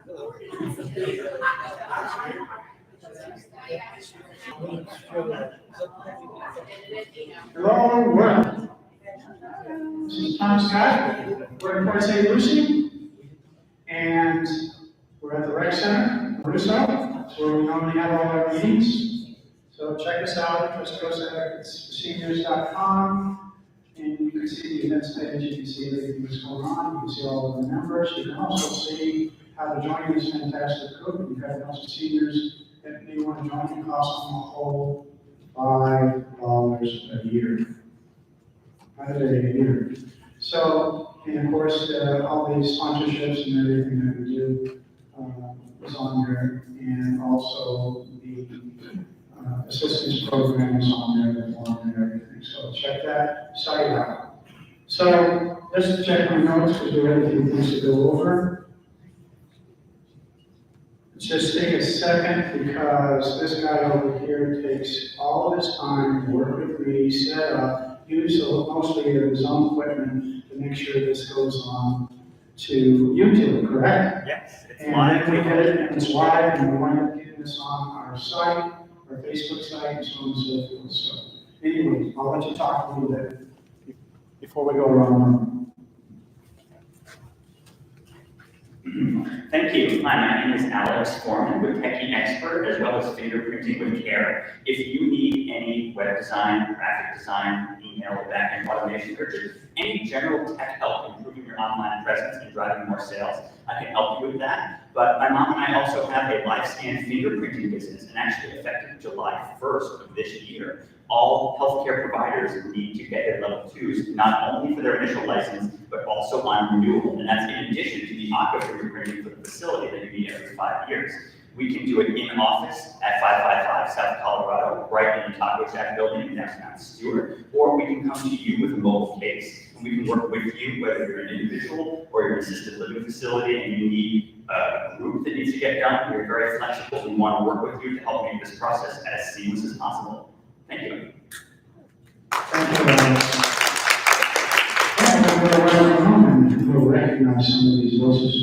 Hello, world. This is Tom Scott. We're in Port St. Lucie, and we're at the Rec Center, Russo, where we normally have all our meetings. So check us out at seniors.com, and you can see the events page. You can see everything that's going on. You can see all of the members. You can also see how to join this fantastic group. We've had lots of seniors that may want to join. It costs them a whole $5 a year. A year. So, and of course, all these sponsorships and everything that we do is on there, and also the assistance program is on there, the form and everything. So check that site out. So let's check my notes because we have a few things to go over. Let's just take a second because this guy over here takes all of his time to work with me, set up, use mostly of his own equipment to make sure this goes on to YouTube, correct? Yes, it's And live. then we get it, and it's live, and we wind up getting this on our site, our Facebook site, and so on and so forth. So anyway, I'll let you talk a little bit before we go around. Thank you. Hi, my name is Alex Foreman with Techie Expert, as well as Fingerprinting with Care. If you need any web design, graphic design, email, backend automation, or just any general tech help improving your online presence and driving more sales, I can help you with that. But my mom and I also have a LifeScan fingerprinting business, and actually effective July 1st of this year, all healthcare providers need to get their level 2s, not only for their initial license, but also on renewal. And that's in addition to the aqua fingerprinting for the facility that you need every 5 years. We can do it in office at 555 South Colorado, right in the Taco Shack building in downtown Stewart, or we can come to you with a mobile case, and we can work with you, whether you're an individual or you're an assisted living facility and you need a group that needs to get done. We're very flexible. We want to work with you to help make this process as seamless as possible. Thank you. Thank you, Alex. We'll go around the room and we'll recognize some of these voices.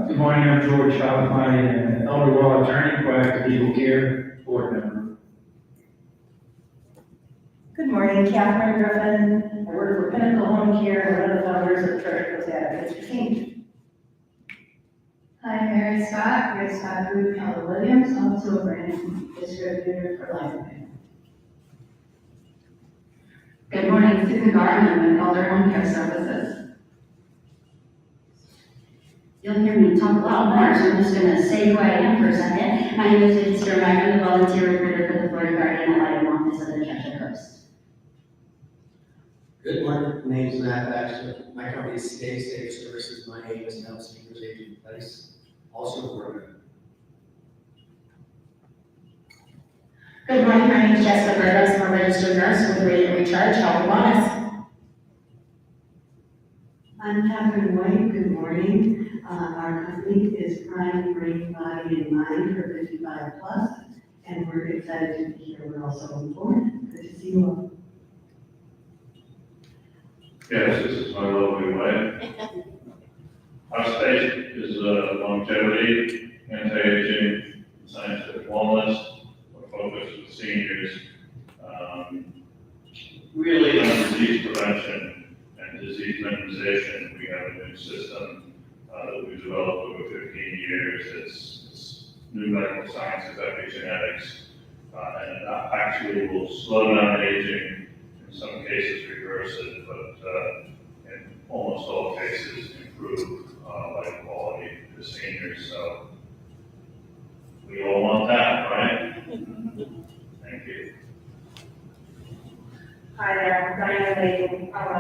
Good morning, I'm George Shaw, my elder law attorney, proactive legal care board member. Good morning, Catherine Griffin. I work for Pinnacle Home Care and one of the founders of Treasure Coast Advocates for Seniors. Hi, Mary Scott Group, Keller Williams, also brand distributor for Life Care. Good morning, Susan Garland with Elder Home Care Services. You'll hear me talk a lot more, so I'm just going to say who I am for a second. My name is Vicky Sturmeyer. I'm the volunteer recruiter for the Florida Guardian ad litem office of the Treasure Coast. Good morning, my name is Matt Baxter. My company is State Services. My aim is to help seniors age in place, also working. Good morning, my name is Jessica Burgos. I'm a registered nurse with Radio Recharge Health and Wellness. I'm Catherine White. Good morning. Our company is Prime Brain, Body, and Mind for 55 plus, and we're excited to be here. We're also on board. Good to see you all. Yes, this is my lovely wife. Our space is longevity, anti-aging, scientific wellness. We're focused with seniors, really on disease prevention and disease minimization. We have a new system that we've developed over 15 years. It's new medical science of epigenetics, and it actually will slow down aging, in some cases reverse it, but in almost all cases improve life quality for seniors. So we all want that, right? Thank you. Hi there, I'm Diana Layton. I'm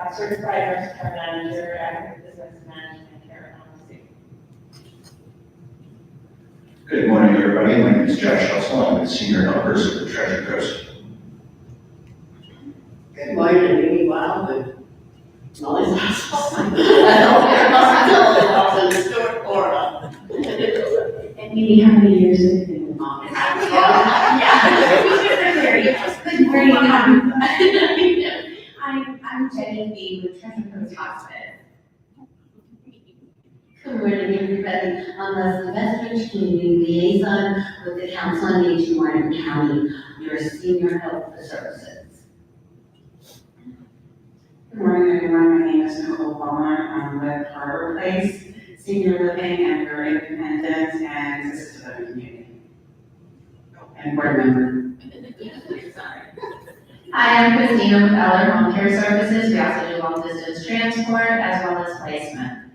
a certified nurse care manager at Business Management Care LLC. Good morning, everybody. My name is Josh Hussle. I'm the senior helpers at the Treasure Coast. Good morning, I'm Amy Wildman. Molly's awesome. Also in Stuart, Florida. And Mimi, how many years have you been with Mom? Good morning. I'm Jenny B with Treasure Coast Hospice. going to be presenting on the Western Community Liaison with the Council on Aging, Martin County, your senior health services. Good morning, everyone. My name is Nicole Palmer. I'm with Harbor Place Senior Living, and we're independent and assisted living community. And board member. Hi, I'm Christina with Eller Home Care Services. We also do long distance transport as well as placement.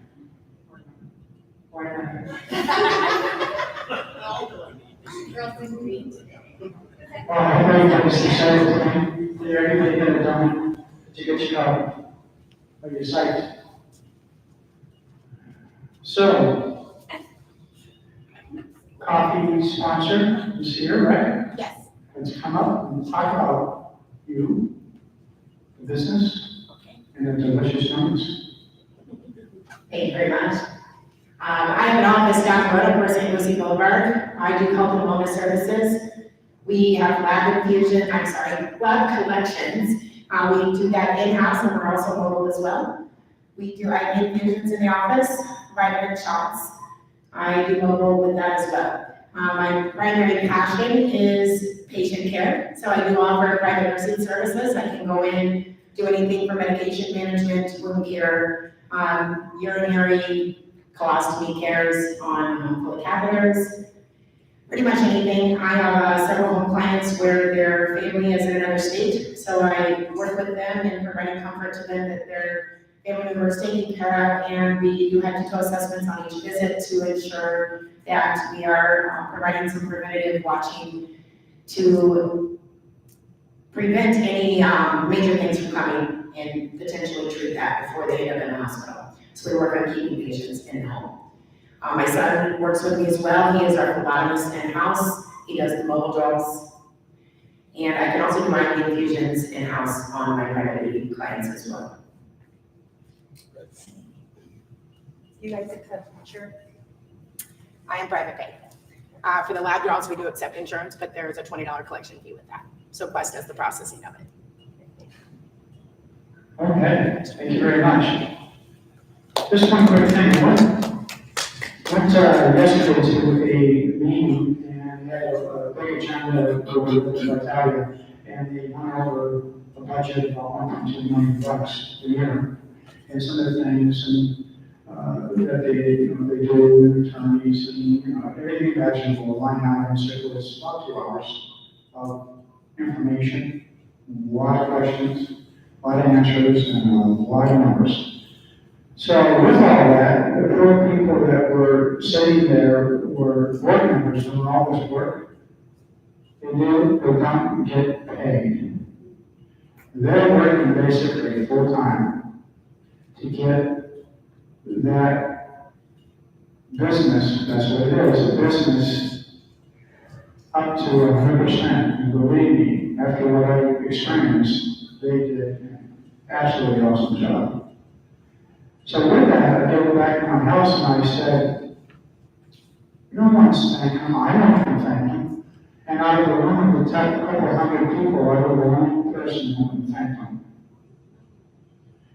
Board member. Everybody's excited tonight. Did everybody get it done? Did you get your copy of your site? So, coffee sponsor is here, right? Yes. Let's come up and talk about you, the business, and the delicious donuts. Thank you very much. I have an office down the road, of course, in Lucy Boulevard. I do health and wellness services. We have lab collections. We do that in-house, and we're also mobile as well. We do IV infusions in the office, vitamin shots. I do mobile with that as well. My primary passion is patient care, so I do offer private nursing services. I can go in, do anything from medication management, wound care, urinary colostomy cares on pull catheters, pretty much anything. I have several home clients where their family is in another state, so I work with them and providing comfort to them that their family member is taken care of, and we do head-to-toe assessments on each visit to ensure that we are providing some preventative watching to prevent any major things from coming and potentially treat that before they end up in the hospital. So we work on keeping patients in the home. My son works with me as well. He is our phlebotomist in-house. He does the mobile drugs. And I can also do my infusions in-house on my private duty clients as well. You guys accept insurance? I am private pay. For the lab draws, we do accept insurance, but there is a $20 collection fee with that. So Quest does the processing of it. Okay, thank you very much. Just one quick thing. I went yesterday to a meeting and had a big agenda over the battalion, and they went over a budget of about $1.2 million a year. And some of the things that they do with attorneys and everything imaginable, line items. It was about 2 hours of information, a lot of questions, a lot of answers, and a lot of numbers. So with all that, the poor people that were sitting there were board members doing all this work. They don't get paid. They're working basically full-time to get that business, that's what it is, a business up to 100%. And believe me, after what I experienced, they did an absolutely awesome job. So with that, I go back to my house and I said, you don't want to thank him, I don't want to thank him. And out of the room of the couple hundred people, I was the only person who would thank him.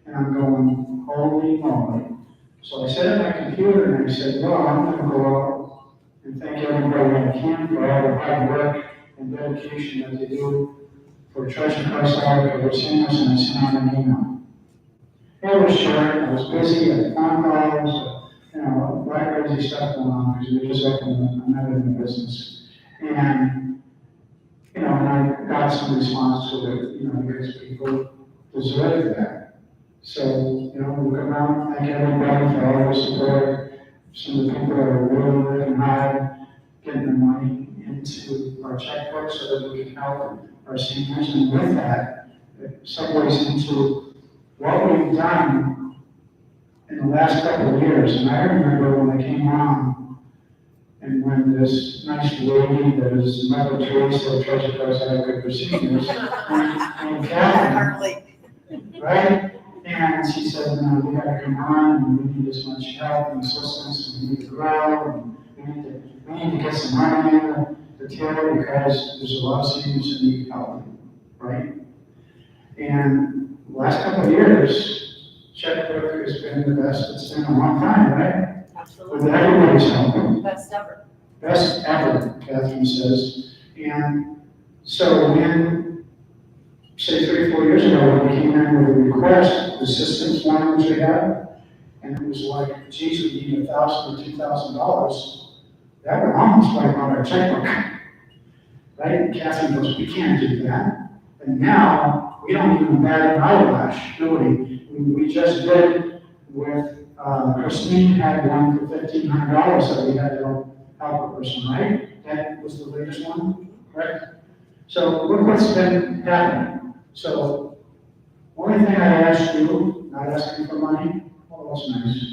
And I'm going, holy moly. So I sat at my computer and I said, well, I'm going to go out and thank everybody I can for all the hard work and dedication that they do for Treasure Coast Live, for their singers, and I sent out an email. It was short, I was busy, I had phone calls, a lot of crazy stuff going on because we just opened another new business. And, and I got some response to it, because people deserve that. So, we'll come around, thank everybody for all their support. Some of the people that are really working hard, getting the money into our checkbook so that we can help our seniors. And with that, it segues into what we've done in the last couple of years. And I remember when I came on, and when this nice lady that is Mother Teresa of Treasure Coast had good procedures, and Catherine, right? And she said, we gotta come on, and we need as much help and assistance, and we need to grow, and we need to get some money in the till because there's a lot of seniors that need help, right? And the last couple of years, checkbook has been the best it's been in a long time, right? with everybody's help. Best ever. Best ever, Catherine says. And so when, say 3 or 4 years ago, when we came in with a request, the assistance one which we had, and it was like, geez, we need $1,000 or $2,000, that would almost wipe out our checkbook. Right? And Catherine goes, we can't do that. And now, we don't even bat an eyelash, do we? We just did with, Christine had one for $1,500 that we had to help a person, right? That was the latest one, correct? So look what's been happening. So, only thing I ask you, not asking for money, well, that's nice.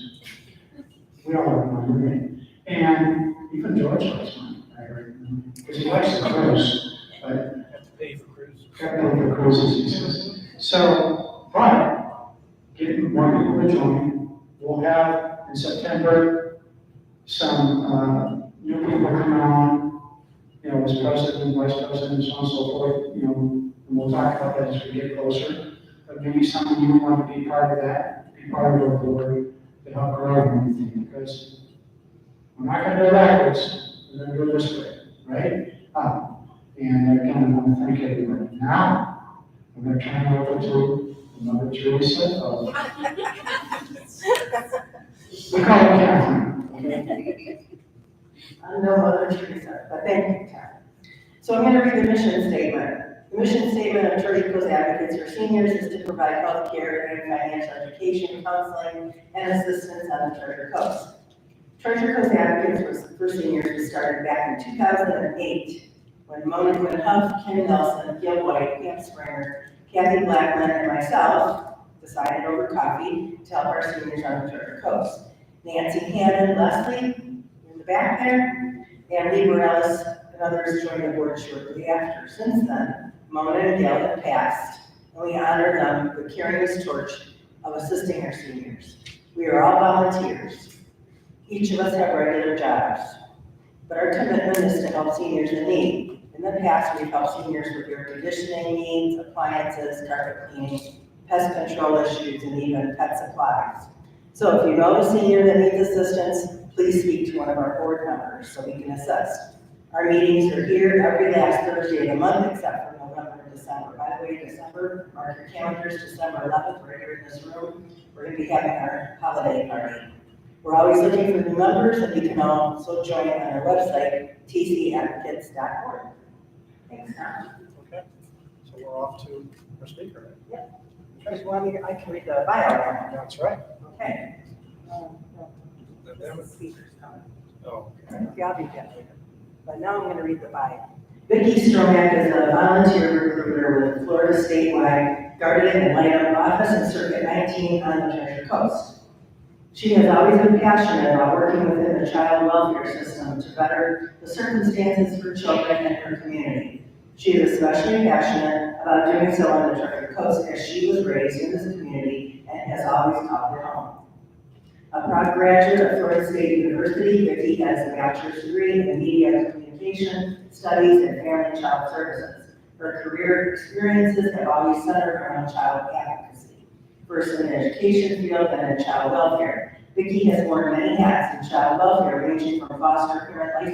We all have money, right? And even George likes money, I heard, because he likes the cruise, but. Have to pay for cruises. Got to pay for cruises, he says. So, but, getting more people to join, we'll have in September some new people coming on, you know, as president, vice president, and so on and so forth, you know, and we'll talk about that as we get closer. But maybe some of you want to be part of that, be part of our board to help grow everything, because we're not going to go backwards, we're going to go this way, right? And again, I want to thank everybody. Now, I'm going to turn it over to Mother Teresa of, we call her Catherine. I'm no Mother Teresa, but thank you, Tom. So I'm going to read the mission statement. The mission statement of Treasure Coast Advocates for Seniors is to provide health care and financial education, counseling, and assistance on the Treasure Coast. Treasure Coast Advocates for Seniors was started back in 2008 when Mona Quinn Huff, Kim Nelson, Gil White, Pam Springer, Kathy Blackman, and myself decided over coffee to help our seniors on the Treasure Coast. Nancy Hannon, Leslie, in the back there, and Lee Morales and others joined the board shortly after. Since then, Mona and Gail have passed, and we honor them with carrying this torch of assisting our seniors. We are all volunteers. Each of us have regular jobs, but our commitment is to help seniors in need. In the past, we've helped seniors with air conditioning needs, appliances, carpet cleaning, pest control issues, and even pet supplies. So if you know a senior that needs assistance, please speak to one of our board members so we can assist. Our meetings are here every last Thursday of the month except for November and December. By the way, December, mark your calendars, December 11th, right here in this room, we're going to be having our holiday party. We're always looking for new members, and you can also join on our website, tcadvocates.org. Thanks, Tom. Okay, so we're off to our speaker. Yep. Just want me, I can read the bio now. That's right. Okay. Speakers coming. Oh, Okay, I'll do that later. But now I'm going to read the bio. Vicki Stromack is a volunteer recruiter with Florida statewide Guardian and Light Up office in Circuit 19 on the Treasure Coast. She has always been passionate about working within the child welfare system to better the circumstances for children in her community. She is especially passionate about doing so on the Treasure Coast as she was raised in this community and has always called it home. A proud graduate of Florida State University, Vicki has a bachelor's degree in media communication, studies, and family and child services. Her career experiences have always centered around child advocacy, first in the education field and in child welfare. Vicki has worn many hats in child welfare, ranging from foster parent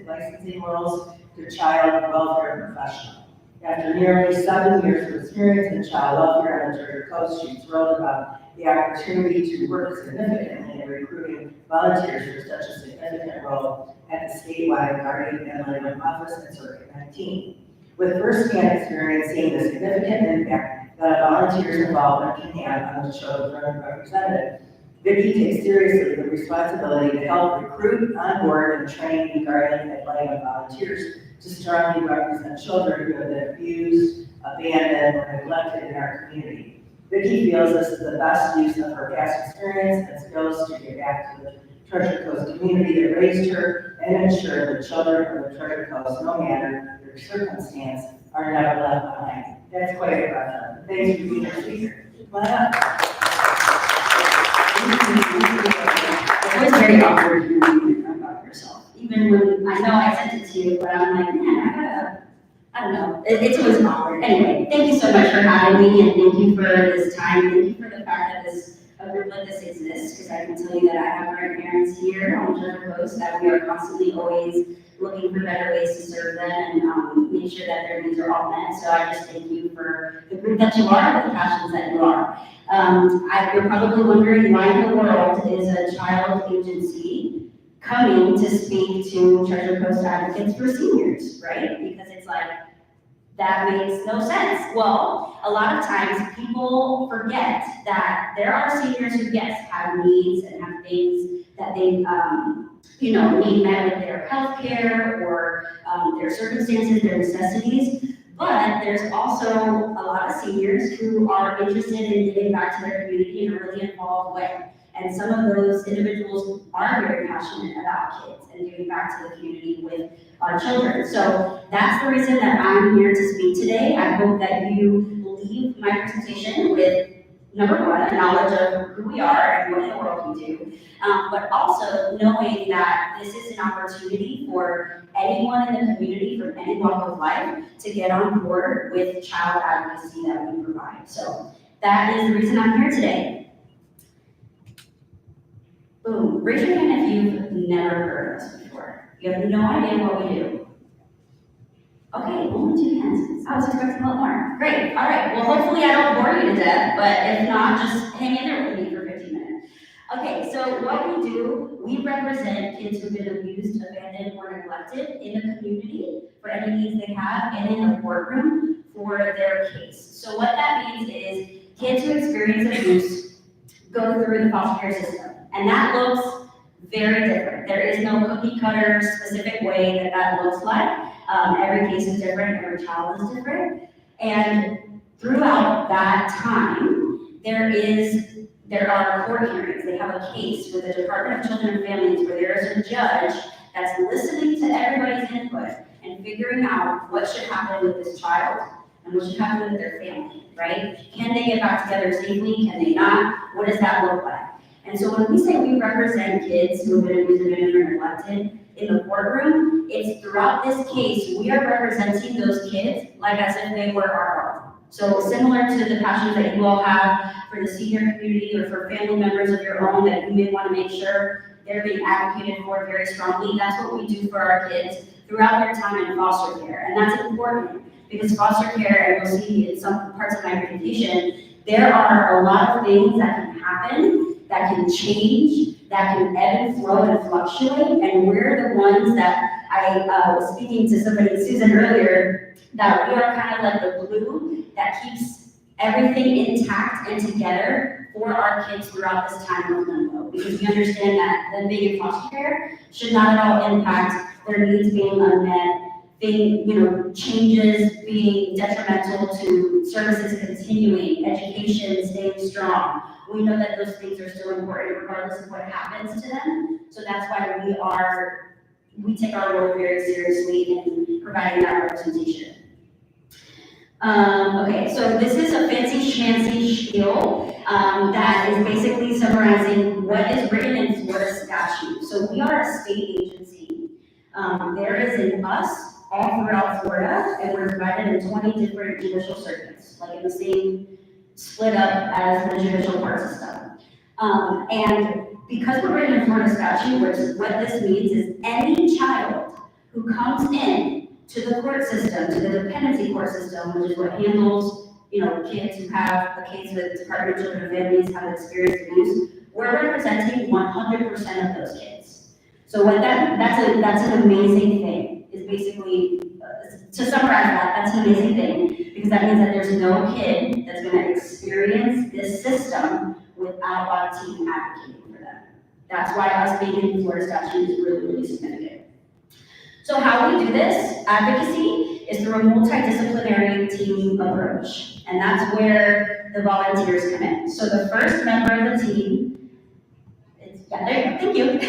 licensing roles to child welfare professional. After nearly 7 years of experience in child welfare on the Treasure Coast, she's thrilled about the opportunity to work significantly in recruiting volunteers for such a significant role at the statewide Guardian and Light Up office in Circuit 19. With first-hand experience seeing the significant impact that a volunteer's involvement can have on the children represented, Vicki takes seriously the responsibility to help recruit, onboard, and train new Guardian and Light Up volunteers to strongly represent children who have been abused, abandoned, or neglected in our community. Vicki feels this is the best use of her past experience and skills to give back to the Treasure Coast community that raised her and ensure the children of the Treasure Coast, no matter their circumstance, are never left behind. That's quite a reference. Thanks for being our speaker. Come on up. It was very awkward hearing you about yourself. Even when, I know I sent it to you, but I'm like, man, I don't know. It's always awkward. Anyway, thank you so much for having me, and thank you for this time. Thank you for the fact that this group like this exists, because I can tell you that I have grandparents here on the Treasure Coast that we are constantly always looking for better ways to serve them and make sure that their needs are all met. So I just thank you for the group that you are and the passions that you are. You're probably wondering why in the world is a child agency coming to speak to Treasure Coast Advocates for Seniors, right? Because it's like, that makes no sense. Well, a lot of times people forget that there are seniors who, yes, have needs and have things that they, need met with their health care or their circumstances, their necessities. But there's also a lot of seniors who are interested in giving back to their community in a really involved way. And some of those individuals are very passionate about kids and giving back to the community with our children. So that's the reason that I'm here to speak today. I hope that you leave my presentation with, number one, a knowledge of who we are and what in the world we do, but also knowing that this is an opportunity for anyone in the community from any walk of life to get on board with child advocacy that we provide. So that is the reason I'm here today. Boom, raise your hand if you've never heard of us before. You have no idea what we do. Okay, only 2 hands. I was expecting a lot more. Great, all right. Well, hopefully I don't bore you to death, but if not, just hang in there with me for 15 minutes. Okay, so what we do, we represent kids who've been abused, abandoned, or neglected in the community for any needs they have and in the courtroom for their case. So what that means is kids who experience abuse go through the foster care system. And that looks very different. There is no cookie cutter specific way that looks like. Every case is different, every child is different. And throughout that time, there are court hearings. They have a case with the Department of Children and Families where there is a judge that's listening to everybody's input and figuring out what should happen with this child and what should happen with their family, right? Can they get back together safely? Can they not? What does that look like? And so when we say we represent kids who have been abused, abandoned, or neglected in the courtroom, it's throughout this case, we are representing those kids like as if they were our own. So similar to the passions that you all have for the senior community or for family members of your own that you may want to make sure they're being advocated for very strongly, that's what we do for our kids throughout their time in foster care. And that's important because foster care, and you'll see in some parts of my presentation, there are a lot of things that can happen, that can change, that can ebb and flow and fluctuate, and we're the ones that I was speaking to somebody, Susan, earlier, that we are kind of like the glue that keeps everything intact and together for our kids throughout this time of limbo, because we understand that them being in foster care should not at all impact their needs being unmet, changes being detrimental to services continuing, education staying strong. We know that those things are still important regardless of what happens to them. So that's why we take our role very seriously in providing that representation. Okay, so this is a fancy schmancy spiel that is basically summarizing what is written in Florida statute. So we are a state agency. There is in us all throughout Florida, and we're divided in 20 different judicial circuits, like in the same split up as the judicial court system. And because we're written in Florida statute, what this means is any child who comes in to the court system, to the dependency court system, which is what handles, kids who have a case with Department of Children and Families have experienced abuse, we're representing 100% of those kids. So that's an amazing thing, is basically, to summarize that's an amazing thing, because that means that there's no kid that's gonna experience this system without our team advocating for them. That's why us being in Florida statute is really, really significant. So how we do this advocacy is through a multidisciplinary team approach, and that's where the volunteers come in. So the first member of the team, thank you,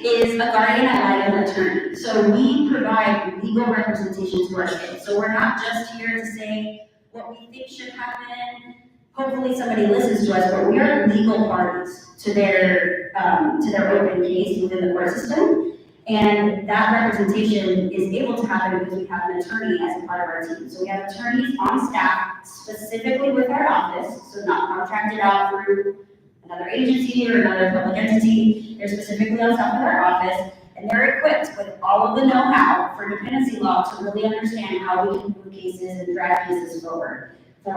is a guardian ad litem attorney. So we provide legal representation to our kids. So we're not just here to say what we think should happen. Hopefully somebody listens to us, but we are legal parties to their open case within the court system. And that representation is able to happen because we have an attorney as a part of our team. So we have attorneys on staff specifically with our office, so not contracted out through another agency or another public entity. They're specifically on staff with our office, and they're equipped with all of the know-how for dependency law to really understand how we can move cases and drive cases forward on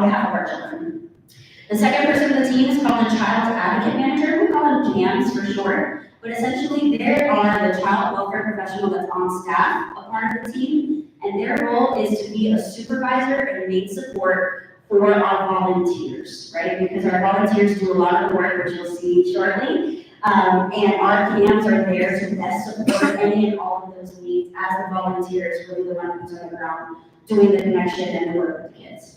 behalf of our children. The second person of the team is called the Child Advocate Manager. We call them CAMs for short, but essentially they are the child welfare professional that's on staff, a part of the team, and their role is to be a supervisor and main support for our volunteers, right? Because our volunteers do a lot of the work, which you'll see shortly, and our CAMs are there to best support any and all of those needs as the volunteers, really the one who's on the ground doing the connection and the work with the kids.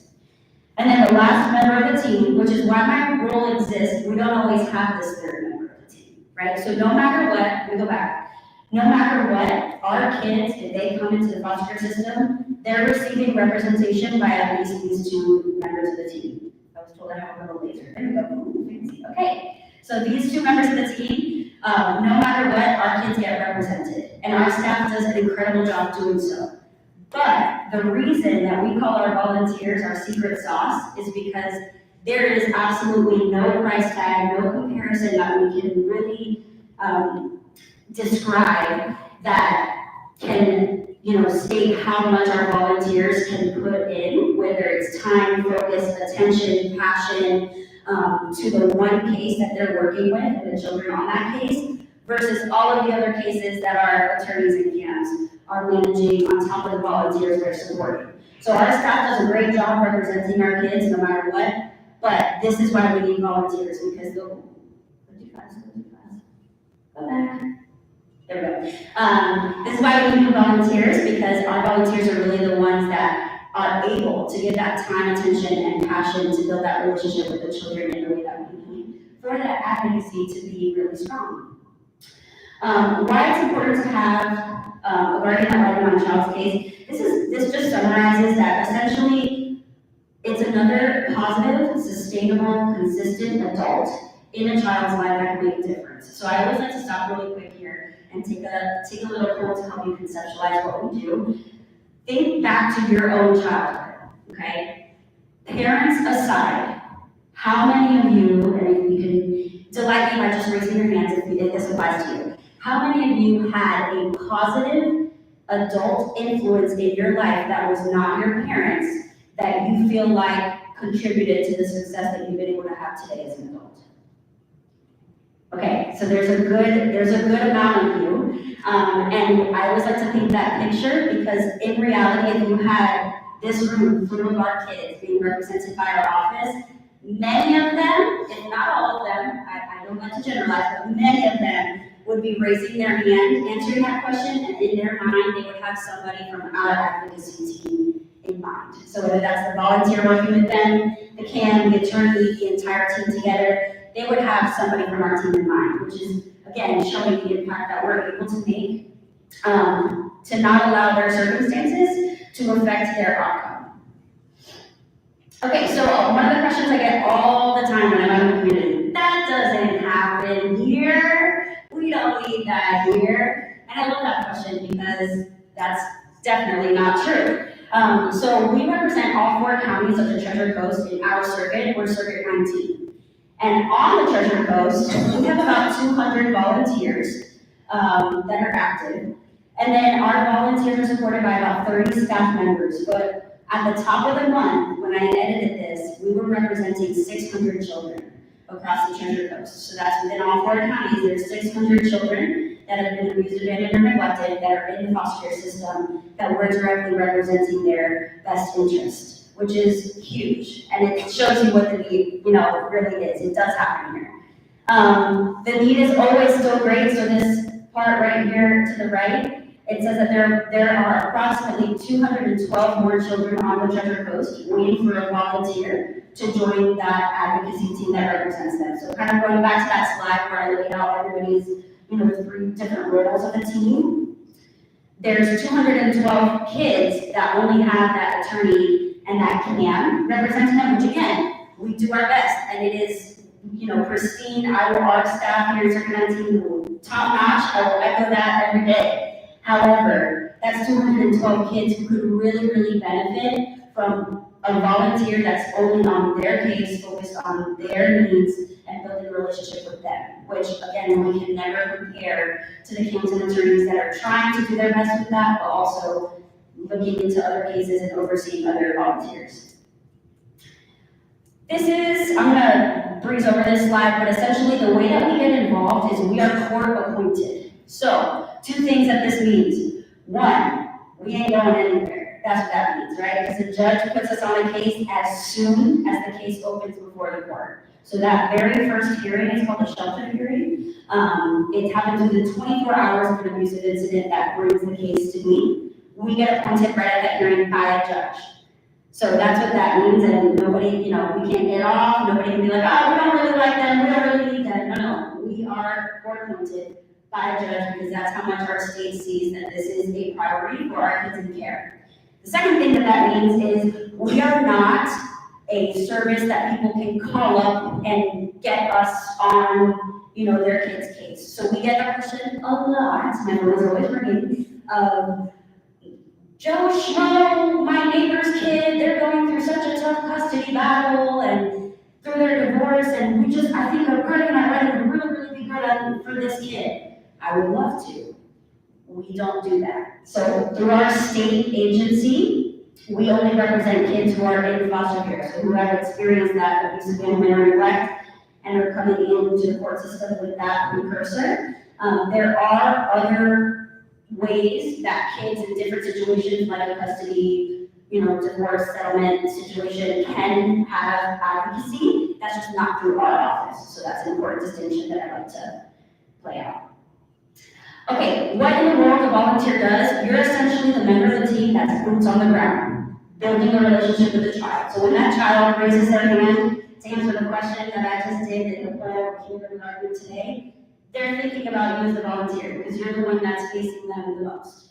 And then the last member of the team, which is why my role exists, we don't always have this third member of the team, right? So no matter what, let me go back. No matter what, our kids, if they come into the foster care system, they're receiving representation by at least these two members of the team. I was told I have a little laser. There we go. Ooh, fancy. Okay. So these two members of the team, no matter what, our kids get represented. And our staff does an incredible job doing so. But the reason that we call our volunteers our secret sauce is because there is absolutely no price tag, no comparison that we can really describe that can, state how much our volunteers can put in, whether it's time, focus, attention, passion, to the one case that they're working with and the children on that case, versus all of the other cases that our attorneys and CAMs are managing on top of the volunteers they're supporting. So our staff does a great job representing our kids no matter what, but this is why we need volunteers, because they'll, go back. There we go. This is why we need volunteers, because our volunteers are really the ones that are able to give that time, attention, and passion to build that relationship with the children in a way that we need for that advocacy to be really strong. Why it's important to have a guardian ad litem on a child's case, this just summarizes that essentially it's another positive, sustainable, consistent adult in a child's life that can make a difference. So I always like to stop really quick here and take a little poll to help you conceptualize what we do. Think back to your own childhood, okay? Parents aside, how many of you, and you can delight me by just raising your hands if this applies to you, how many of you had a positive adult influence in your life that was not your parents that you feel like contributed to the success that you've been able to have today as an adult? Okay, so there's a good amount of you, and I always like to paint that picture because in reality, if you had this room full of our kids being represented by our office, many of them, if not all of them, I don't like to generalize, but many of them would be raising their hand, answering that question, and in their mind, they would have somebody from our advocacy team in mind. So whether that's the volunteer working with them, the CAM, the attorney, the entire team together, they would have somebody from our team in mind, which is, again, showing the impact that we're able to make to not allow their circumstances to affect their outcome. Okay, so one of the questions I get all the time when I'm out in the community, that doesn't happen here. We don't need that here. And I love that question because that's definitely not true. So we represent all 4 counties of the Treasure Coast in our circuit. We're Circuit 19. And on the Treasure Coast, we have about 200 volunteers that are active. And then our volunteers are supported by about 30 staff members. But at the top of the month, when I edited this, we were representing 600 children across the Treasure Coast. So that's within all 4 counties, there's 600 children that have been abused, abandoned, or neglected that are in the foster care system that we're directly representing their best interest, which is huge. And it shows you what the need, really is. It does happen here. The need is always still great. So this part right here to the right, it says that there are approximately 212 more children on the Treasure Coast waiting for a volunteer to join that advocacy team that represents them. So kind of going back to that slide where I laid out everybody's, 3 different roles of the team. There's 212 kids that only have that attorney and that CAM representing them, which again, we do our best, and it is, pristine. Our staff here at Circuit 19, top notch. I will echo that every day. However, that's 212 kids who could really, really benefit from a volunteer that's only on their case, focused on their needs, and building a relationship with them, which again, we can never compare to the county attorneys that are trying to do their best with that, but also looking into other cases and overseeing other volunteers. This is, I'm gonna breeze over this slide, but essentially the way that we get involved is we are court appointed. So, two things that this means. One, we ain't going anywhere. That's what that means, right? Because the judge puts us on a case as soon as the case opens before the court. So that very first hearing is called a shelter hearing. It happens within 24 hours of an abusive incident that brings the case to me. We get appointed right at that hearing by a judge. So that's what that means, and nobody, we can't get off, nobody can be like, oh, we don't really like them, we don't really need them. No, we are court appointed by a judge because that's how much our state sees that this is a priority for our kids in care. The second thing that means is we are not a service that people can call up and get us on, their kid's case. So we get that question a lot, my phone is always ringing, Joe Schmo, my neighbor's kid, they're going through such a tough custody battle and through their divorce, and I think a Guardian ad litem would really, really be good for this kid. I would love to. We don't do that. So through our state agency, we only represent kids who are in foster care, so who have experienced that abusive family or neglect and are coming into the court system with that precursor. There are other ways that kids in different situations, like a custody, divorce, settlement situation, can have advocacy. That's just not through our office. So that's an important distinction that I'd like to play out. Okay, what in the world a volunteer does, you're essentially the member of the team that's boots on the ground, building a relationship with the child. So when that child raises their hand to answer the question that I just did in the poll kindergarten today, they're thinking about you as a volunteer because you're the one that's facing them the most.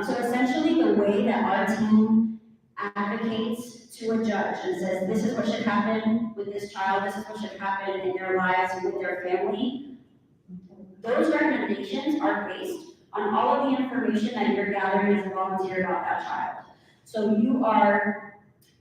So essentially the way that our team advocates to a judge and says, this is what should happen with this child, this is what should happen in their lives and with their family, those recommendations are based on all of the information that you're gathering as a volunteer about that child. So you are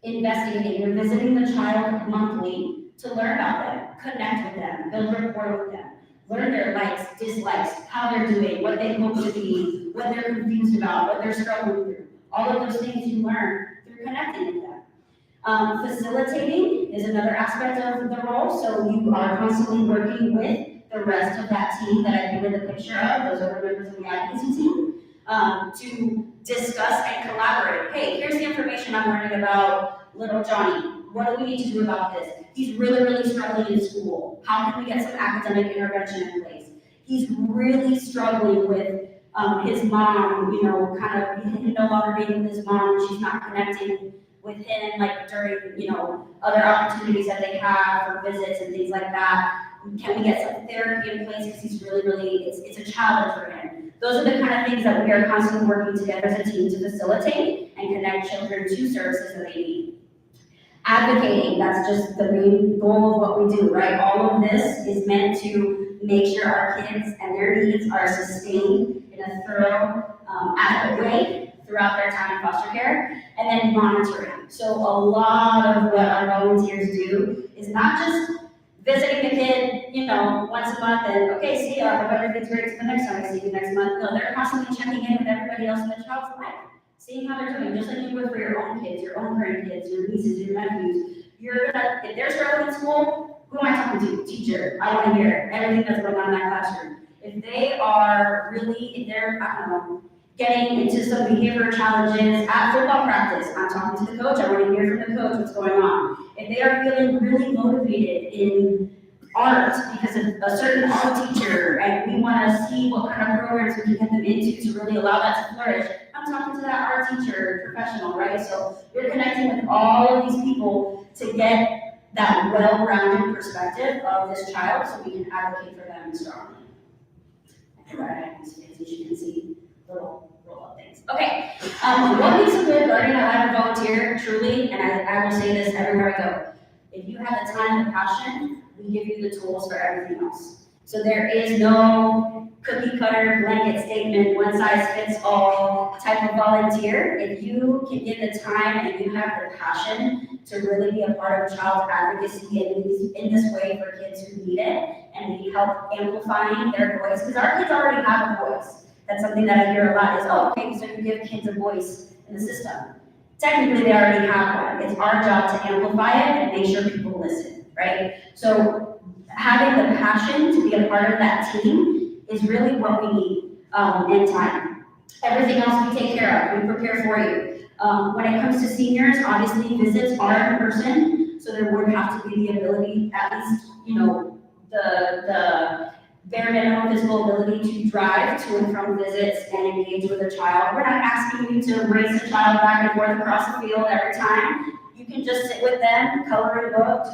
investigating, you're visiting the child monthly to learn about them, connect with them, build rapport with them, learn their likes, dislikes, how they're doing, what they hope to be, what they're confused about, what they're struggling through. All of those things you learn through connecting with them. Facilitating is another aspect of the role, so you are constantly working with the rest of that team that I painted the picture of, those other members of the advocacy team, to discuss and collaborate. Hey, here's the information I'm learning about little Johnny. What do we need to do about this? He's really, really struggling in school. How can we get some academic intervention in place? He's really struggling with his mom, him no longer being with his mom, she's not connecting with him, like during, other opportunities that they have for visits and things like that. Can we get some therapy in place because he's really, it's a challenge for him. Those are the kind of things that we are constantly working together as a team to facilitate and connect children to services that they need. Advocating, that's just the main goal of what we do, right? All of this is meant to make sure our kids and their needs are sustained in a thorough, adequate way throughout their time in foster care, and then monitoring. So a lot of what our volunteers do is not just visiting the kid, once a month and, okay, see ya, hope everything's great till the next time I see you next month. No, they're constantly checking in with everybody else in the child's life, seeing how they're doing, just like you would for your own kids, your own grandkids, your nieces, your nephews. If they're struggling in school, who am I talking to? Teacher. I want to hear everything that's going on in that classroom. If they're, getting into some behavioral challenges at football practice, I'm talking to the coach, I want to hear from the coach what's going on. If they are feeling really motivated in art because of a certain art teacher, and we want to see what kind of programs we can get them into to really allow that to flourish, I'm talking to that art teacher professional, right? So you're connecting with all of these people to get that well-rounded perspective of this child so we can advocate for them strongly. Right, as you can see, little roll-up things. Okay, what makes a good guardian ad litem volunteer, truly, and I will say this everywhere I go, if you have the time and the passion, we give you the tools for everything else. So there is no cookie cutter blanket statement, one size fits all type of volunteer. If you can get the time and you have the passion to really be a part of child advocacy in this way for kids who need it and need help amplifying their voice, because our kids already have a voice. That's something that I hear a lot is, oh, okay, so you give kids a voice in the system. Technically, they already have one. It's our job to amplify it and make sure people listen, right? So having the passion to be a part of that team is really what we need in time. Everything else we take care of, we prepare for you. When it comes to seniors, obviously visits are in person, so there would have to be the ability, at least, the bare minimum physical ability to drive to and from visits and engage with a child. We're not asking you to race a child back and forth across the field every time. You can just sit with them, color a book,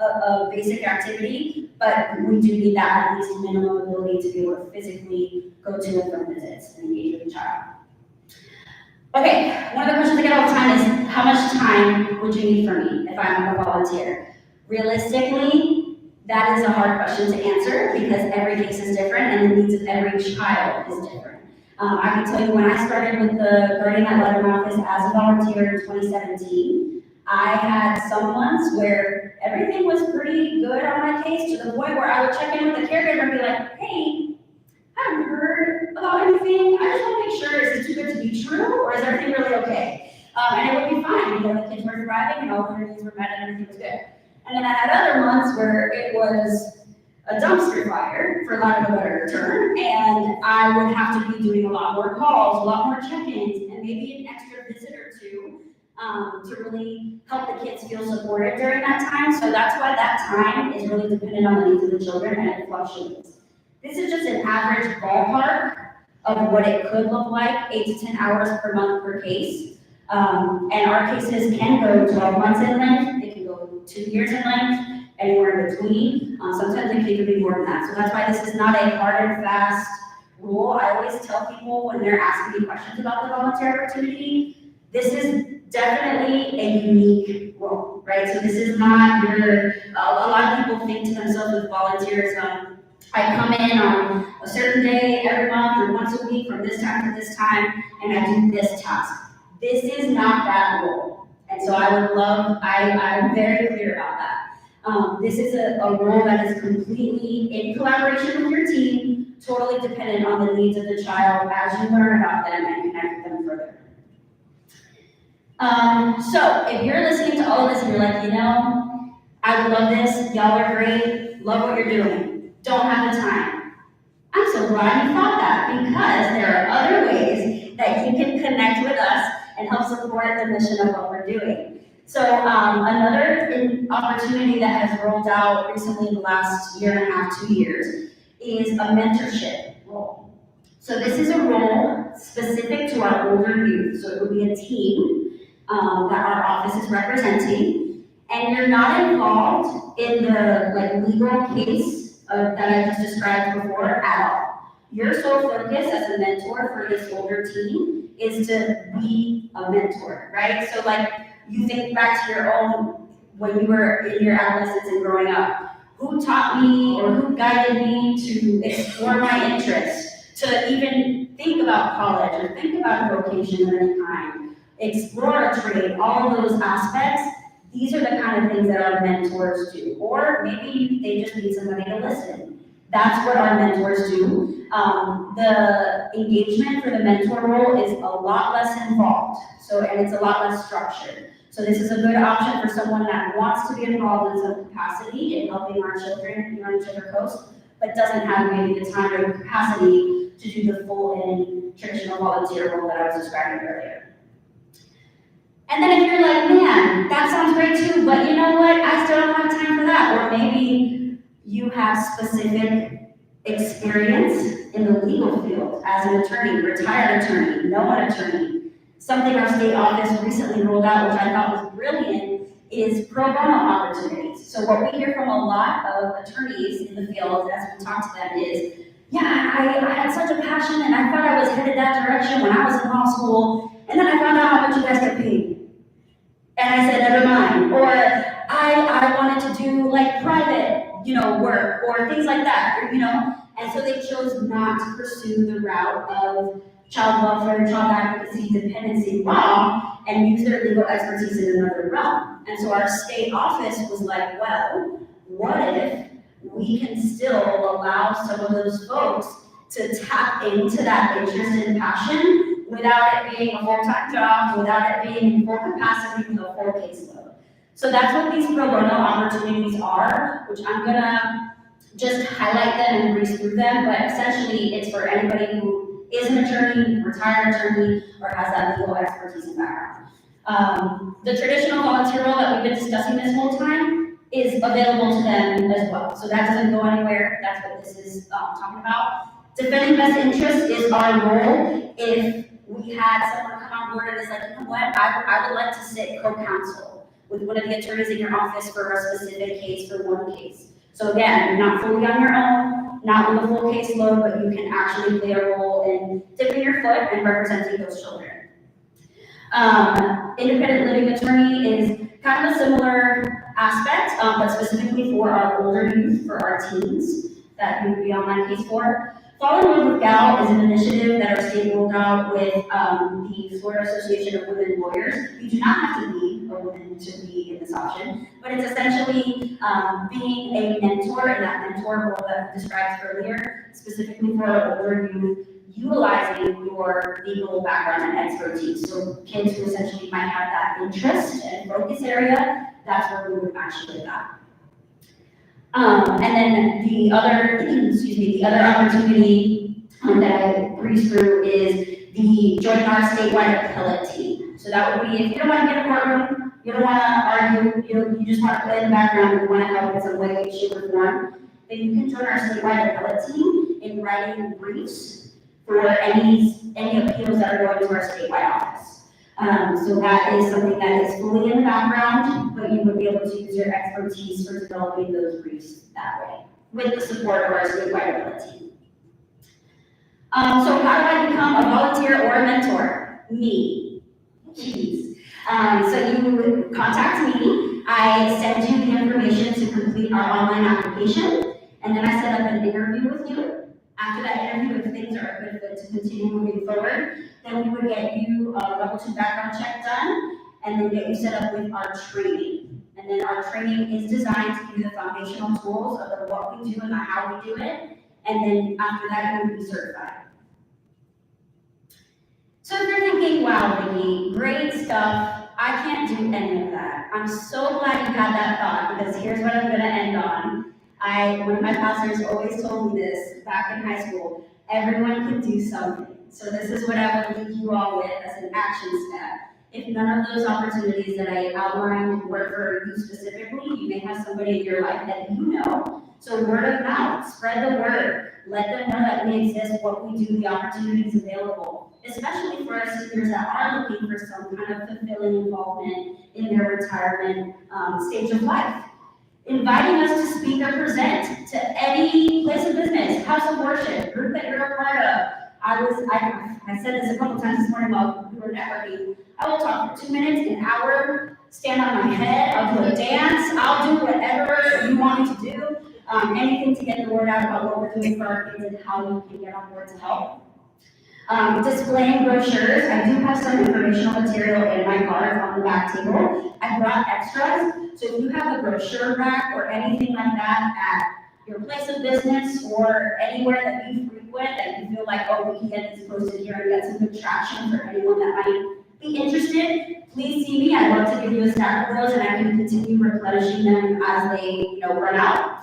a basic activity, but we do need that at least minimum ability to be able to physically go to and from visits and engage with the child. Okay, one of the questions I get all the time is, how much time would you need from me if I'm a volunteer? Realistically, that is a hard question to answer because every case is different and the needs of every child is different. I can tell you when I started with the Guardian Ad Litem office as a volunteer in 2017, I had some months where everything was pretty good on my case to the point where I would check in with the caregiver and be like, hey, I haven't heard about anything. I just want to make sure, is it too good to be true or is everything really okay? And it would be fine, the kids were thriving and all their needs were met and everything was good. And then I had other months where it was a dumpster fire, for lack of a better term, and I would have to be doing a lot more calls, a lot more check-ins, and maybe an extra visit or two to really help the kids feel supported during that time. So that's why that time is really dependent on the needs of the children and it fluctuates. This is just an average ballpark of what it could look like, 8 to 10 hours per month per case. And our cases can go 12 months in length, they can go 2 years in length, anywhere in between. Sometimes it can be more than that. So that's why this is not a hard and fast rule. I always tell people when they're asking me questions about the volunteer opportunity, this is definitely a unique role, right? So this is not your, a lot of people think to themselves with volunteers, I come in on a certain day every month or once a week from this time to this time, and I do this task. This is not that role. And so I'm very clear about that. This is a role that is completely in collaboration with your team, totally dependent on the needs of the child as you learn about them and connect with them further. So if you're listening to all of this and you're like, I would love this, y'all are great, love what you're doing, don't have the time. I'm so glad you thought that because there are other ways that you can connect with us and help support the mission of what we're doing. So another opportunity that has rolled out recently in the last year and a half, 2 years, is a mentorship role. So this is a role specific to our older youth. So it would be a team that our office is representing, and you're not involved in the legal case that I just described before at all. Your sole focus as a mentor for this older team is to be a mentor, right? So you think back to your own, when you were in your adolescence and growing up, who taught me or who guided me to explore my interests, to even think about college or think about a vocation of any kind, explore a trade, all of those aspects. These are the kind of things that our mentors do. Or maybe they just need somebody to listen. That's what our mentors do. The engagement for the mentor role is a lot less involved, and it's a lot less structured. So this is a good option for someone that wants to be involved in some capacity in helping our children here on Sugar Coast, but doesn't have maybe the time or capacity to do the full-in traditional volunteer role that I was describing earlier. And then if you're like, man, that sounds great too, but you know what, I still don't have time for that. Or maybe you have specific experience in the legal field as an attorney, retired attorney, no one attorney. Something our state office recently rolled out, which I thought was brilliant, is pro bono opportunities. So what we hear from a lot of attorneys in the field as we talk to them is, yeah, I had such a passion and I thought I was headed that direction when I was in law school, and then I found out how much you guys get paid. And I said, never mind. Or I wanted to do private work or things like that, and so they chose not to pursue the route of child welfare, child advocacy, dependency law, and use their legal expertise in another realm. And so our state office was like, well, what if we can still allow some of those folks to tap into that interest and passion without it being a full-time job, without it being in full capacity with a full caseload. So that's what these pro bono opportunities are, which I'm gonna just highlight them and breeze through them, but essentially it's for anybody who is an attorney, retired attorney, or has that legal expertise and background. The traditional volunteer role that we've been discussing this whole time is available to them as well. So that doesn't go anywhere. That's what this is talking about. Defending best interest is our role. If we had someone come on board and is like, you know what, I would like to sit co-counsel with one of the attorneys in your office for a specific case, for one case. So again, you're not fully on your own, not with a full caseload, but you can actually play a role in dipping your foot and representing those children. Independent living attorney is kind of a similar aspect, but specifically for our older youth, for our teens that you would be on that case for. Fall in Love with Gal is an initiative that our state rolled out with the Florida Association of Women Lawyers. You do not have to be a woman to be in this option, but it's essentially being a mentor in that mentor role that I described earlier, specifically for our older youth, utilizing your legal background and expertise. So kids who essentially might have that interest and focus area, that's where we would actually do that. And then the other, the other opportunity that I breeze through is the joining our statewide appellate team. So that would be if you don't want to get a courtroom, you don't want to argue, you just want to play in the background and want to help in some way, shape, or form, then you can join our statewide appellate team in writing briefs for any appeals that are going to our statewide office. So that is something that is fully in the background, but you would be able to use your expertise for developing those briefs that way, with the support of our statewide appellate team. So how do I become a volunteer or a mentor? Me. Jeez. So you contact me, I send you the information to complete our online application, and then I set up an interview with you. After that interview, if things are a good fit to continue moving forward, then we would get you a level 2 background check done, and then get you set up with our training. And then our training is designed to give you the foundational tools of what we do and how we do it, and then after that, you will be certified. So if you're thinking, wow, Vicki, great stuff, I can't do any of that. I'm so glad you had that thought, because here's what I'm gonna end on. One of my pastors always told me this back in high school, everyone can do something. So this is what I would leave you all with as an action step. If none of those opportunities that I outlined work for you specifically, you may have somebody in your life that you know. So word of mouth, spread the word. Let them know that we exist, what we do, the opportunities available, especially for our seniors that are looking for some kind of fulfilling involvement in their retirement stage of life. Inviting us to speak or present to any place of business, house of worship, group that you're a part of. I said this a couple times this morning while we were networking. I will talk for 2 minutes, an hour, stand on my head, I'll do a dance, I'll do whatever you want me to do. Anything to get the word out about what we're doing for our kids and how you can get on board to help. Displaying brochures. I do have some informational material in my cards on the back table. I brought extras, so if you have a brochure rack or anything like that at your place of business or anywhere that you frequent that you feel like, oh, we can get these posted here and get some good traction for anyone that might be interested, please see me. I'd love to give you a stack of those and I can continue replenishing them as they run out.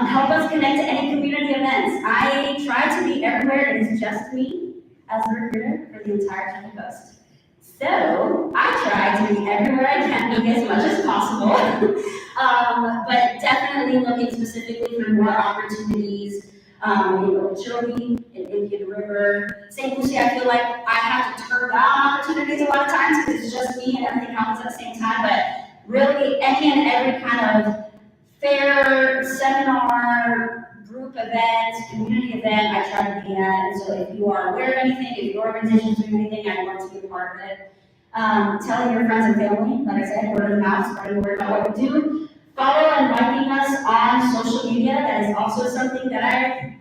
Help us connect to any community events. I try to be everywhere. It is just me as a recruiter for the entire Kentucky Coast. So I try to be everywhere I can be as much as possible, but definitely looking specifically for more opportunities in Okeechobee, in Indian River, St. Lucie. I feel like I have to turn down opportunities a lot of times because it's just me and everything happens at the same time, but really any and every kind of fair, seminar, group event, community event, I try to be at. And so if you are aware of anything, if your organization is doing anything, I'd love to be a part of it. Telling your friends and family, like I said, word of mouth, spreading word about what we do. follow and liking us on social media. That is also something that I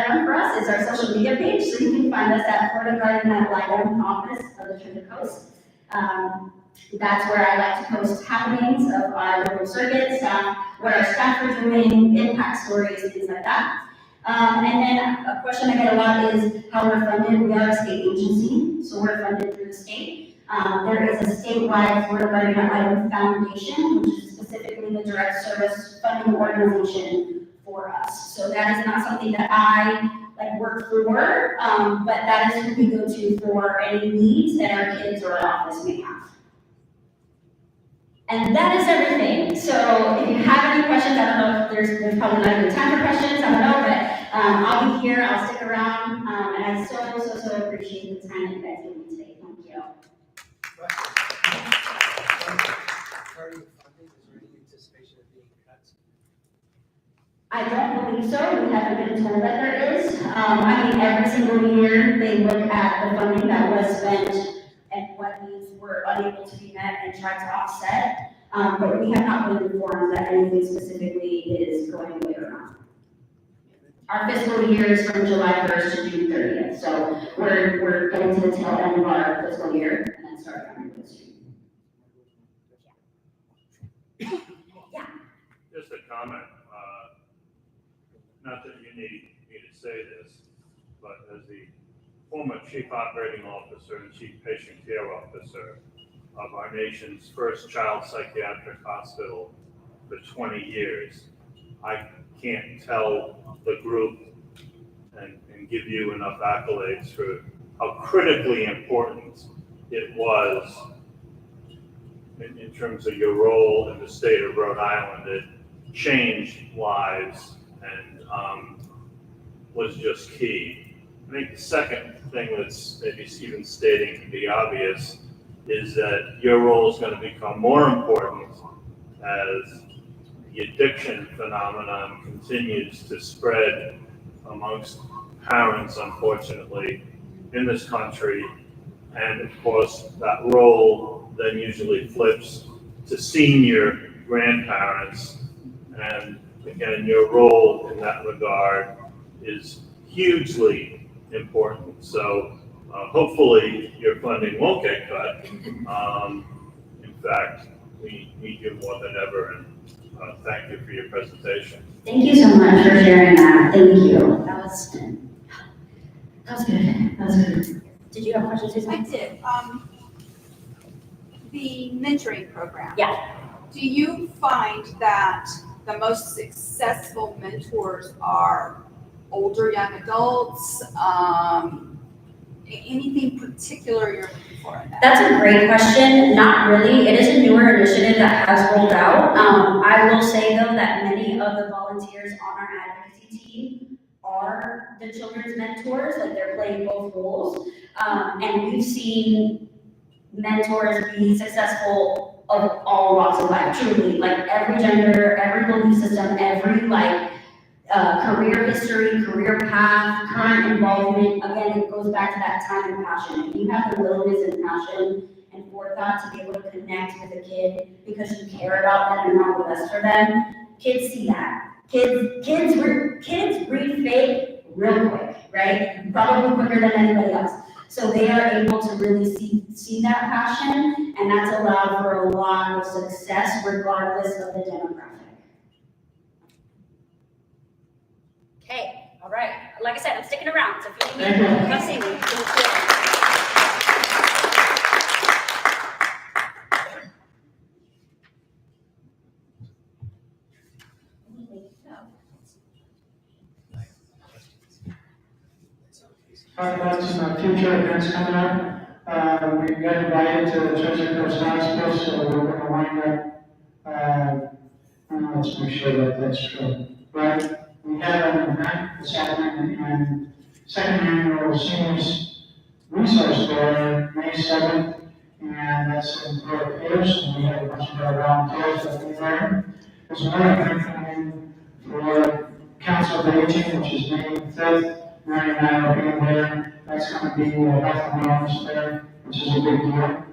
run for us, is our social media page. So you can find us at Florida Garden at Lyden office of the Treasure Coast. That's where I like to post happenings of our local circuit staff, what our staff are doing, impact stories, things like that. And then a question I get a lot is how we're funded. We are a state agency, so we're funded through the state. There is a statewide Florida Garden at Lyden Foundation, which is specifically the direct service funding organization for us. So that is not something that I work for, but that is who we go to for any needs that our kids or our office may have. And that is everything. So if you have any questions, I don't know if there's probably not even time for questions, I don't know, but I'll be here, I'll stick around, and I so appreciate the time that you guys gave me today. Thank you. Regarding the funding, is there any anticipation of being cut? I don't believe so. We haven't been told that there is. I mean, every single year, they look at the funding that was spent and what needs were unable to be met and try to offset. But we have not been informed that anything specifically is going away or not. Our fiscal year is from July 1st to June 30th. So we're getting to the tail end of our fiscal year and then starting our new fiscal year. Yeah. Just a comment, not that you need me to say this, but as the former chief operating officer and chief patient care officer of our nation's first child psychiatric hospital for 20 years, I can't tell the group and give you enough accolades for how critically important it was in terms of your role in the state of Rhode Island. It changed lives and was just key. I think the second thing that's maybe even stating the obvious is that your role is going to become more important as the addiction phenomenon continues to spread amongst parents, unfortunately, in this country. And of course, that role then usually flips to senior grandparents. And again, your role in that regard is hugely important. So hopefully your funding won't get cut. In fact, we need you more than ever, and thank you for your presentation. Thank you so much for sharing that. Thank you. That was good. That was good. Did you have questions, Susan? I did. The mentoring program. Yeah. Do you find that the most successful mentors are older young adults? Anything particular you're looking for in that? That's a great question. Not really. It is a newer initiative that has rolled out. I will say though that many of the volunteers on our advocacy team are the children's mentors, like they're playing both roles. And we've seen mentors be successful of all walks of life, truly, like every gender, every belief system, every career history, career path, current involvement. Again, it goes back to that time and passion. If you have the willingness and passion and forethought to be able to connect with a kid because you care about them and want the best for them, kids see that. Kids read fate real quick, right? Probably quicker than anybody else. So they are able to really see that passion, and that's allowed for a lot of success regardless of the demographic. Okay, all right. Like I said, I'm sticking around, so if you need me, come see me. Talk about some future events coming up. We got invited to the Treasure Coast Hospital, so we're going to wind up, let's make sure that that's true. But we have an event this happening and second annual seniors resource fair, May 7th, and that's in Port Pierce, and we have a bunch of our volunteers that will be there. There's another event coming for Council of Aging, which is May 5th. Mary and I will be there. That's going to be a health and wellness fair, which is a big deal.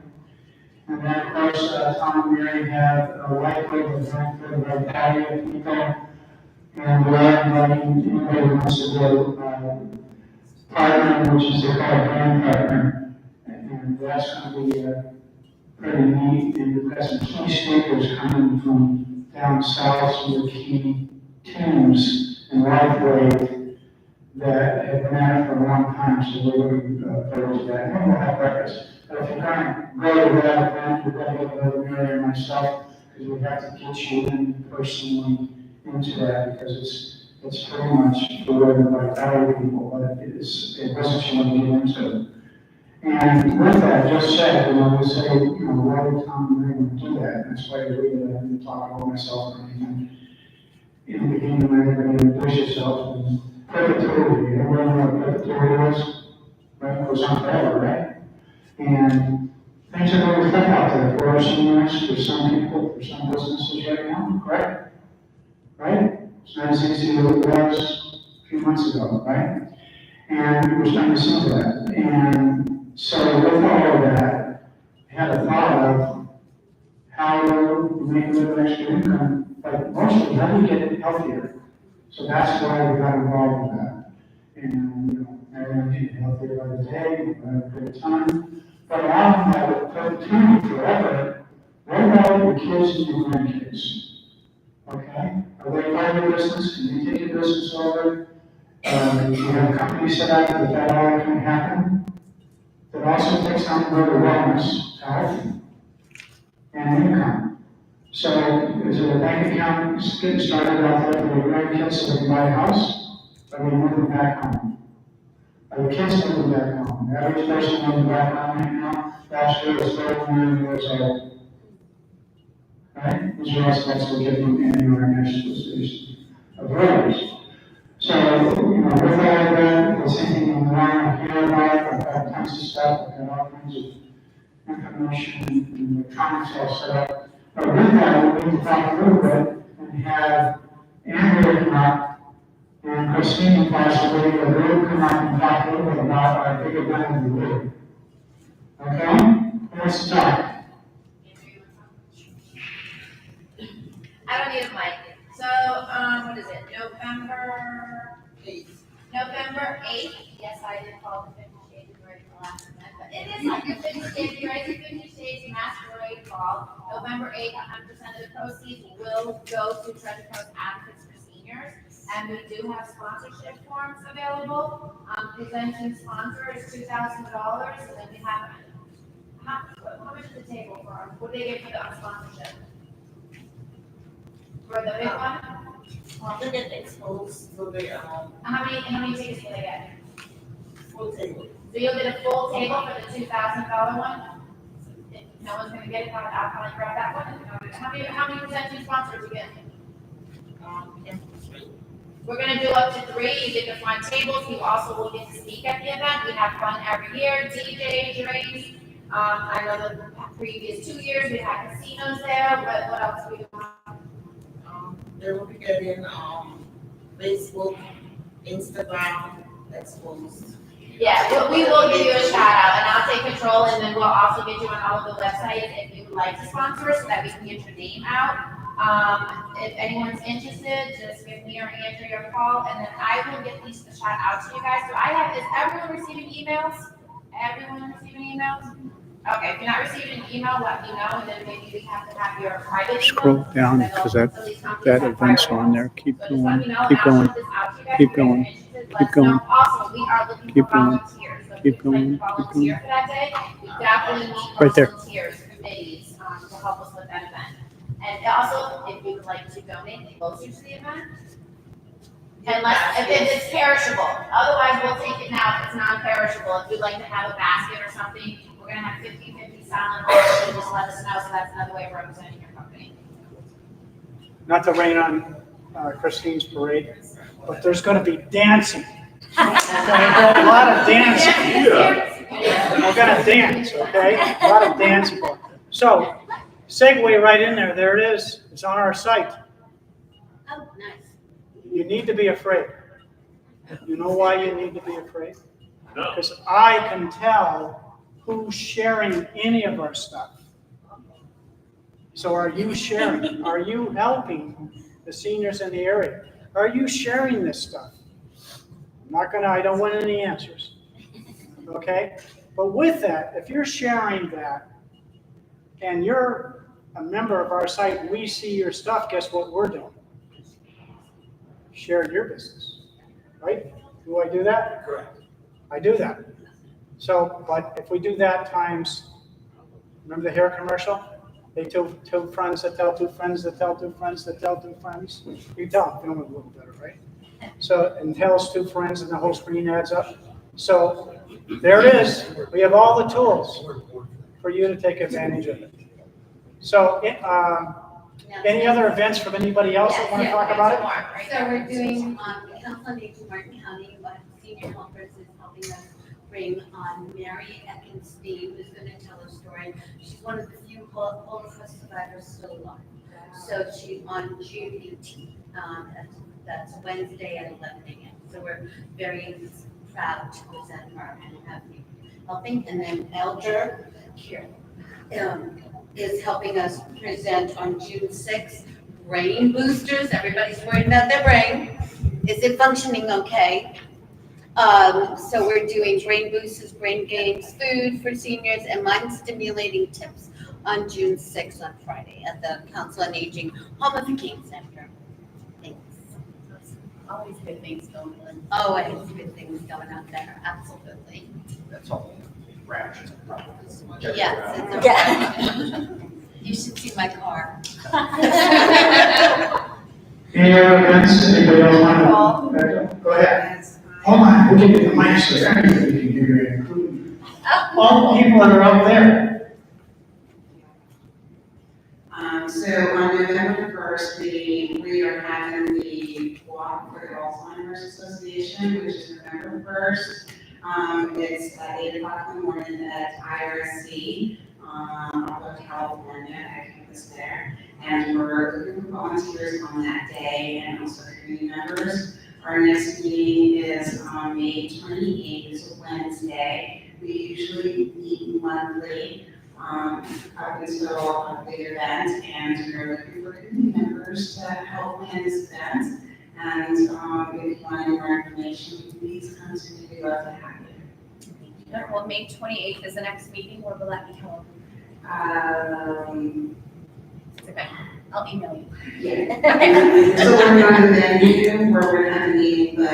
And then, of course, Tom and Mary have a white label event for the Vitality people. And we're inviting anybody who wants to go, partner, which is they call a brand partner. And that's going to be pretty neat. And we've got some key speakers coming from down south, some of the key teams in Lifeway that have been at it for a long time, so we're looking forward to that. And we'll have breakfast. But if you're going to go to that event, you've got to go to Mary and myself, because we have to get you in personally into that, because it's pretty much for the Vitality people, but it wasn't you want to get into. And with that, just said, we say, why would Tom and Mary want to do that? That's why I didn't talk about myself or anything. In the beginning, everybody introduce yourself and perpetuity. Everyone know what perpetuity is? Right, it goes on forever, right? And things are going to flip out there for our seniors, for some people, for some businesses right now, correct? Right? It's not as easy as it was a few months ago, right? And we're starting to see that. And so with all of that, I had a thought of how to make a little extra income, but mostly how do you get healthier? So that's why we got involved with that. And, everyone getting healthier by the day, we have a great time. But I don't have a perpetuity forever. What about your kids and your grandkids? Okay? Are they part of your business? Can you take your business over? You have a company set up that all can happen. That also takes on the word wellness, health, and income. So is there a bank account getting started out there for the grandkids so they can buy a house? Are they moving back home? Are the kids moving back home? The average person moving back home right now, last year was 39 years old. Right? These are also that's what getting in our national association of voters. So, with all of that, if there's anything online here about, I've got tons of stuff, I've got all kinds of information and electronics all set up. But with that, we need to talk a little bit and have Andrea come up and Christine possibly, or Lou come up and talk a little bit about our big event of the year. Okay? Let's start. I don't need a mic. So, what is it, November 8th? Yes, I did call the 50 Shades of Grey for last event, but it is like a 50 Shades of Grey, 50 Shades Masquerade Ball. November 8th, 100% of the proceeds will go to Treasure Coast Advocates for Seniors. And we do have sponsorship forms available. Presenting sponsor is $2,000, and then we have, how much is the table for, what do they get for the sponsorship? For the big one? They get exposed to the, How many tickets will they get? full table. So you'll get a full table for the $2,000 one? If no one's gonna get it, I'll probably grab that one. How many presenting sponsors you get? We're gonna do up to 3. You get the front tables. You also will get to speak at the event. We have fun every year, DJs, drinks. I know the previous 2 years, we had casinos there, but what else do we do? They will be getting, Facebook, Instagram exposed. Yeah, we will give you a shout out, and I'll take control, and then we'll also get you on all of the websites if you would like to sponsor us, so that we can get your name out. If anyone's interested, just give me or Andrea a call, and then I will get these shout out to you guys. So is everyone receiving emails? Everyone receiving emails? Okay, if you're not receiving an email, let me know, and then maybe we have to have your private email. Scroll down because that event's on there. Keep going, keep going, keep going, keep going. Also, we are looking Keep for going. volunteers. So if Keep you'd like going, to keep volunteer going. for that day, we definitely need Right there. volunteers, committees, to help us with that event. And also, if you would like to donate closer to the event, if it's perishable, otherwise we'll take it now if it's non-perishable. If you'd like to have a basket or something, we're gonna have 50-50 silent auction, just let us know, so that's another way of representing your company. Not to rain on Christine's parade, but there's gonna be dancing. Okay, a lot of dancing. We're gonna dance, okay? A lot of dancing. So, segue right in there. There it is. It's on our site. Oh, nice. You need to be afraid. You know why you need to be afraid? No. Because I can tell who's sharing any of our stuff. So are you sharing? Are you helping the seniors in the area? Are you sharing this stuff? I don't want any answers. Okay? But with that, if you're sharing that and you're a member of our site and we see your stuff, guess what we're doing? Sharing your business, right? Do I do that? Correct. I do that. So, but if we do that times, remember the hair commercial? They two friends that tell two friends that tell two friends that tell two friends. You tell them, film it a little better, right? So, and tells two friends and the whole screen adds up. So there it is. We have all the tools for you to take advantage of it. So, any other events from anybody else that want to talk about it? So we're doing, the Council on Aging Martin County, one of the senior helpers is helping us bring on Mary Eckenstein, who's gonna tell a story. She's one of the few Holocaust survivors still alive. So she's on June 18th, that's Wednesday at 11 a.m. So we're very proud to present her and have you helping. And then Elder here is helping us present on June 6th, brain boosters. Everybody's worried about their brain. Is it functioning okay? So we're doing brain boosters, brain games, food for seniors, and mind-stimulating tips on June 6th on Friday at the Council on Aging Home of the King Center. Thanks. Always good things going on. Always good things going on there, absolutely. That's all. Rash. Yes, it's a You should see my car. Any other events, anybody else want to? Go ahead. Hold on, we'll get the mic so everybody can hear you, including all the people that are out there. So on November 1st, we are having the walk for the Alzheimer's Association, which is November 1st. It's at 8 o'clock in the morning at IRC, off of California, at campus there. And we're looking for volunteers on that day and also community members. Our next meeting is on May 28th, it's a Wednesday. We usually meet monthly up until a big event, and we're looking for community members to help plan this event. And if you want any more information, please come to me, we'd love to have you. Well, May 28th is the next meeting, where will that be held? It's okay, I'll email you. Yeah. So we're on the venue where we're at the meeting, but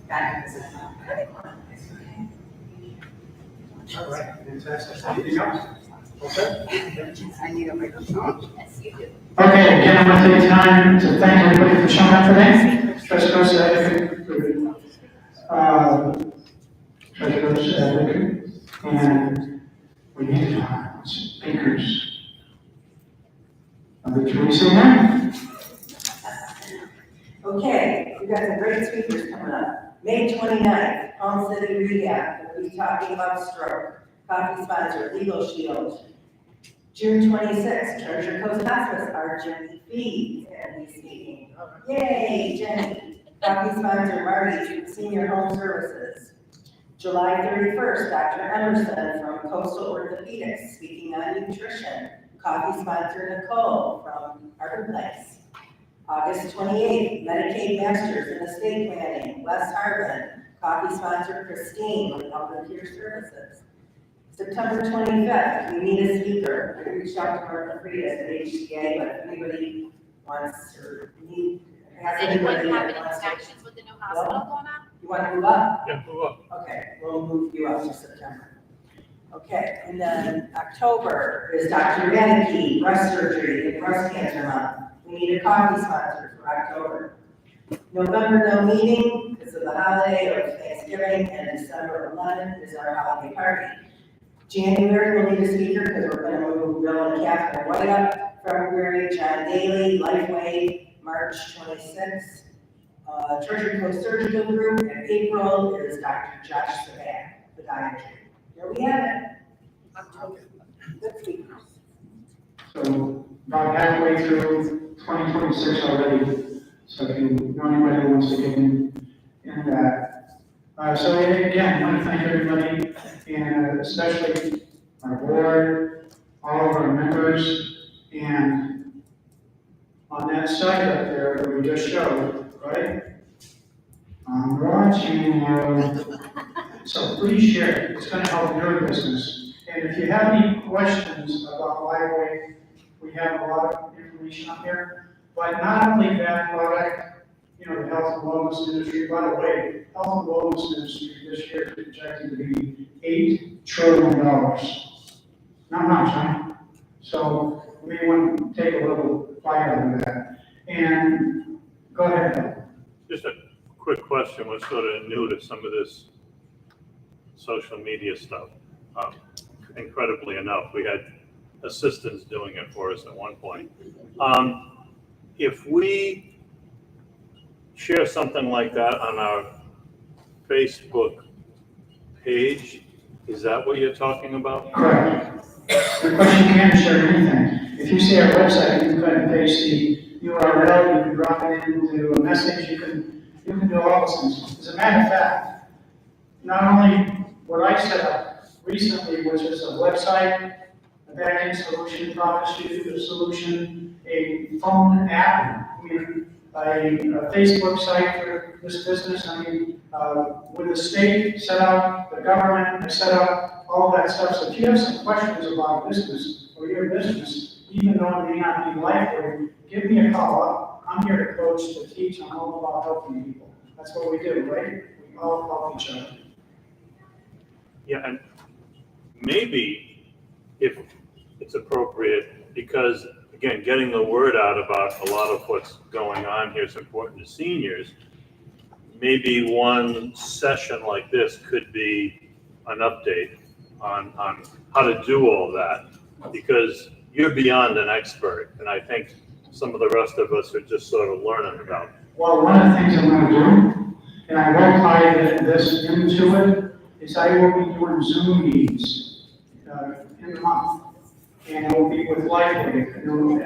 back at the All right, fantastic. Anything else? Okay. I need a microphone. Yes, you do. Okay, again, I'm going to take time to thank everybody for showing up today. Treasurer's advocate, treasurer's advocate, and we need speakers. Teresa, now. Okay, we've got some great speakers coming up. May 29th, Palm City Rehab, we'll be talking about stroke. Coffee sponsor, Legal Shield. June 26th, Treasure Coast Hospice, our Jenny Fee, and he's speaking. Yay, Jenny. Coffee sponsor, Marty, Senior Home Services. July 31st, Dr. Emerson from Coastal Orthopedics, speaking on nutrition. Coffee sponsor, Nicole from Harbor Place. August 28th, Medicaid Masters in Estate Planning, Wes Harvin. Coffee sponsor, Christine with Elder Care Services. September 25th, we need a speaker. I reached out to Martha Fridas at HCA, but if anybody wants or need, has Does anyone anybody have that any wants to- connections with the new hospital going on? You want to move up? Yeah, move up. Okay, we'll move you up to September. Okay, and then October is Dr. Renicky, breast surgery and breast cancer month. We need a coffee sponsor for October. November, no meeting because of the holiday of Thanksgiving, and December 11th is our holiday party. January, we'll need a speaker because we're going to move Bill and Catherine White up. February, John Daly, Lifeway, March 26th. Treasury Coast Surgical Group, and April is Dr. Josh Sabat, podiatry. There we have it. October. Good speakers. So about halfway through 2026 already. So if you know anybody who wants to get in that. So again, I want to thank everybody, and especially our board, all of our members, And on that site up there that we just showed, right? I'm watching you. So please share it. It's gonna help your business. And if you have any questions about Liveway, we have a lot of information up there. But not only that product, you know, the health and wellness industry, by the way, health and wellness industry this year is projected to be $8 trillion. Not much, huh? So we want to take a little bite out of that. And go ahead, Bill. Just a quick question, what's sort of new to some of this social media stuff? Incredibly enough, we had assistants doing it for us at one point. If we share something like that on our Facebook page, is that what you're talking about? Correct. Because you can't share anything. If you see our website, you can cut and paste the URL, you can drop it into a message, you can do all those things. As a matter of fact, not only what I set up recently was just a website, a backend solution, Profit Studio solution, a phone app, I mean, a Facebook site for this business. I mean, with the state set up, the government set up, all that stuff. So if you have some questions about business or your business, even though it may not be Lifeway, give me a call. I'm here to coach, to teach, I'm all about helping people. That's what we do, right? We all help each other. Yeah, and maybe if it's appropriate, because again, getting the word out about a lot of what's going on here is important to seniors. Maybe one session like this could be an update on how to do all that, because you're beyond an expert, and I think some of the rest of us are just sort of learning about it. Well, one of the things I'm going to do, and I will tie this into it, is I will be doing Zoom meetings in the month. And it will be with Lifeway.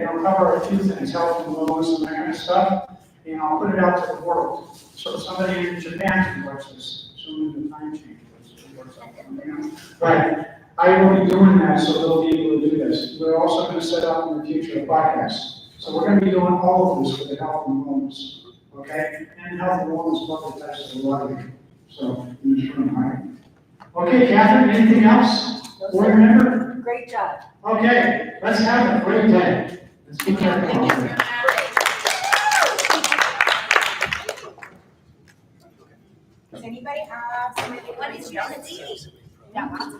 It'll cover a few things, health and wellness and that kind of stuff. And I'll put it out to the world. So somebody in Japan can watch this, assuming the time change works out. But I will be doing that, so they'll be able to do this. We're also going to set up in the future a podcast. So we're going to be doing all of this with the health and wellness. Okay? And health and wellness bucket tests a lot of you. So, in this room, right? Okay, Catherine, anything else? Board member? Great job. Okay, let's have a great day. Let's keep that going. Does anybody have somebody? What is your name? Yeah.